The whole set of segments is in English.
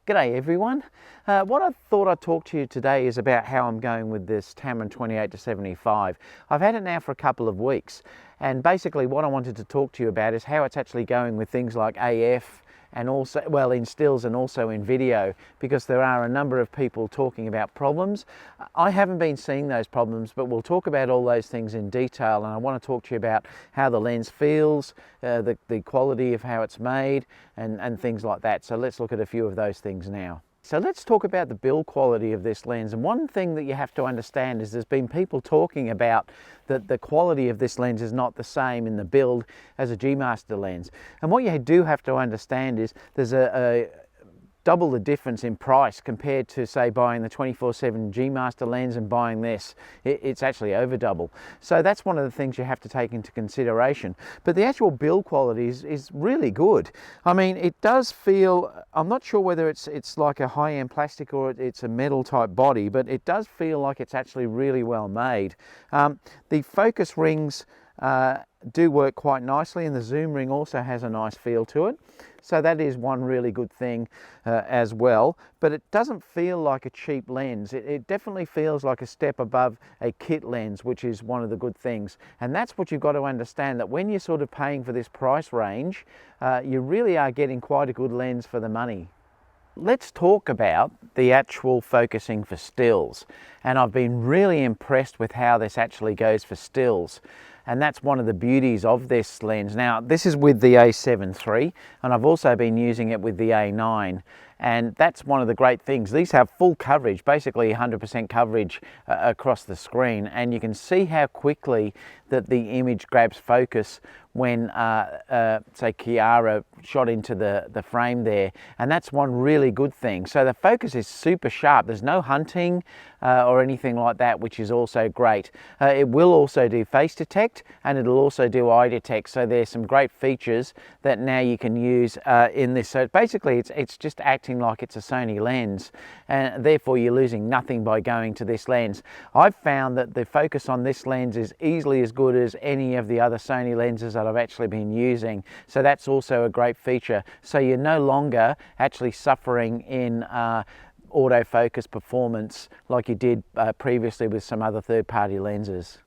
G'day everyone. What I thought I'd talk to you today is about how I'm going with this Tamron 28-75. I've had it now for a couple of weeks, and basically what I wanted to talk to you about is how it's actually going with things like AF and also, well, in stills and also in video, because there are a number of people talking about problems. I haven't been seeing those problems, but we'll talk about all those things in detail, and I want to talk to you about how the lens feels, the quality of how it's made, and things like that. So let's look at a few of those things now. So let's talk about the build quality of this lens. And one thing that you have to understand is there's been people talking about that the quality of this lens is not the same in the build as a G Master lens. And what you do have to understand is there's a double the difference in price compared to, say, buying the 24/7 G Master lens and buying this. It's actually over double. So that's one of the things you have to take into consideration. But the actual build quality is really good. I mean, it does feel, I'm not sure whether it's like a high-end plastic or it's a metal type body, but it does feel like it's actually really well made. The focus rings do work quite nicely, and the zoom ring also has a nice feel to it. So that is one really good thing as well, but it doesn't feel like a cheap lens. It definitely feels like a step above a kit lens, which is one of the good things. And that's what you've got to understand, that when you're sort of paying for this price range, you really are getting quite a good lens for the money. Let's talk about the actual focusing for stills, and I've been really impressed with how this actually goes for stills. And that's one of the beauties of this lens. Now, this is with the A7 III, and I've also been using it with the A9. And that's one of the great things. These have full coverage, basically 100% coverage across the screen, and you can see how quickly that the image grabs focus when, say, Kiara shot into the frame there, and that's one really good thing. So the focus is super sharp. There's no hunting or anything like that, which is also great. It will also do face detect, and it'll also do eye detect. So there's some great features that now you can use in this. So basically, it's just acting like it's a Sony lens, and therefore you're losing nothing by going to this lens. I've found that the focus on this lens is easily as good as any of the other Sony lenses that I've actually been using. So that's also a great feature. So you're no longer actually suffering in autofocus performance like you did previously with some other third-party lenses.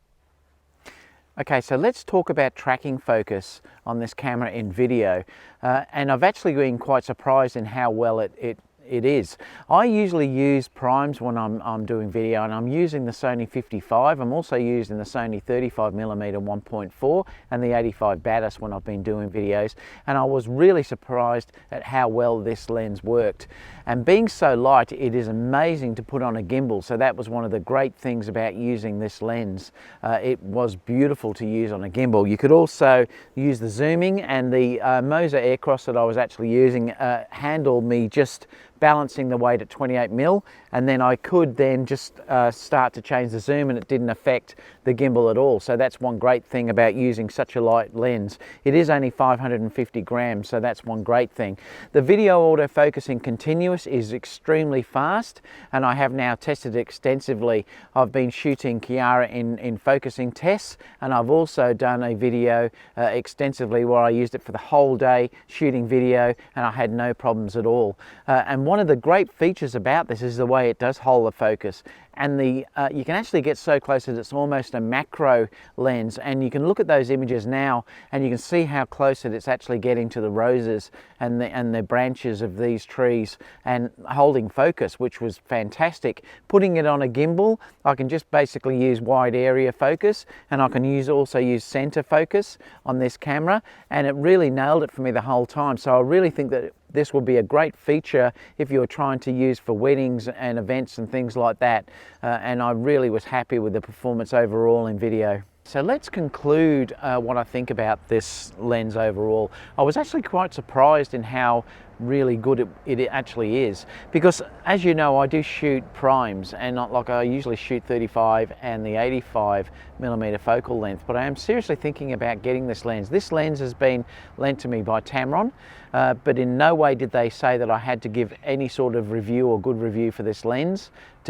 Okay, so let's talk about tracking focus on this camera in video. And I've actually been quite surprised in how well it is. I usually use primes when I'm doing video, and I'm using the Sony 55. I'm also using the Sony 35mm 1.4 and the 85 Batis when I've been doing videos, and I was really surprised at how well this lens worked. And being so light, it is amazing to put on a gimbal. So that was one of the great things about using this lens. It was beautiful to use on a gimbal. You could also use the zooming, and the Moser Aircross that I was actually using handled me just balancing the weight at 28mm, and then I could then just start to change the zoom, and it didn't affect the gimbal at all. So that's one great thing about using such a light lens. It is only 550 grams, so that's one great thing. The video autofocusing continuous is extremely fast, and I have now tested it extensively. I've been shooting Kiara in focusing tests, and I've also done a video extensively where I used it for the whole day shooting video, and I had no problems at all. And one of the great features about this is the way it does hold the focus, and you can actually get so close that it's almost a macro lens, and you can look at those images now and you can see how close it's actually getting to the roses and the branches of these trees and holding focus, which was fantastic. Putting it on a gimbal, I can just basically use wide area focus, and I can also use center focus on this camera, and it really nailed it for me the whole time. So I really think that this will be a great feature if you're trying to use for weddings and events and things like that. And I really was happy with the performance overall in video. So let's conclude what I think about this lens overall. I was actually quite surprised in how really good it actually is, because as you know, I do shoot primes, and not like I usually shoot 35 and the 85mm focal length, but I am seriously thinking about getting this lens. This lens has been lent to me by Tamron, but in no way did they say that I had to give any sort of review or good review for this lens.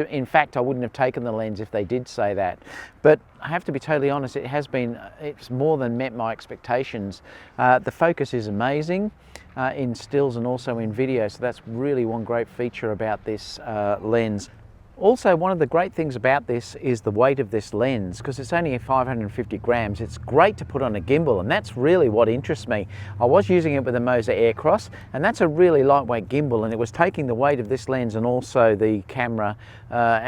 In fact, I wouldn't have taken the lens if they did say that. But I have to be totally honest, it's more than met my expectations. The focus is amazing. in stills and also in video, so that's really one great feature about this lens. Also, one of the great things about this is the weight of this lens, because it's only 550 grams. It's great to put on a gimbal, and that's really what interests me. I was using it with a Moser Aircross, and that's a really lightweight gimbal, and it was taking the weight of this lens and also the camera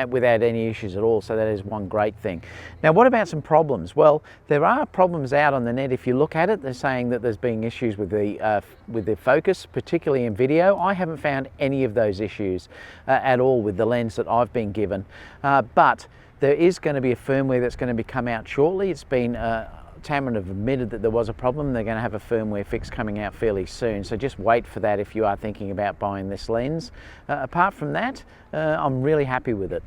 without any issues at all, so that is one great thing. Now, what about some problems? Well, there are problems out on the net. If you look at it, they're saying that there's been issues with the focus, particularly in video. I haven't found any of those issues at all with the lens that I've been given, but there is going to be a firmware that's going to come out shortly. It's been Tamron have admitted that there was a problem. They're going to have a firmware fix coming out fairly soon, so just wait for that if you are thinking about buying this lens. Apart from that, I'm really happy with it.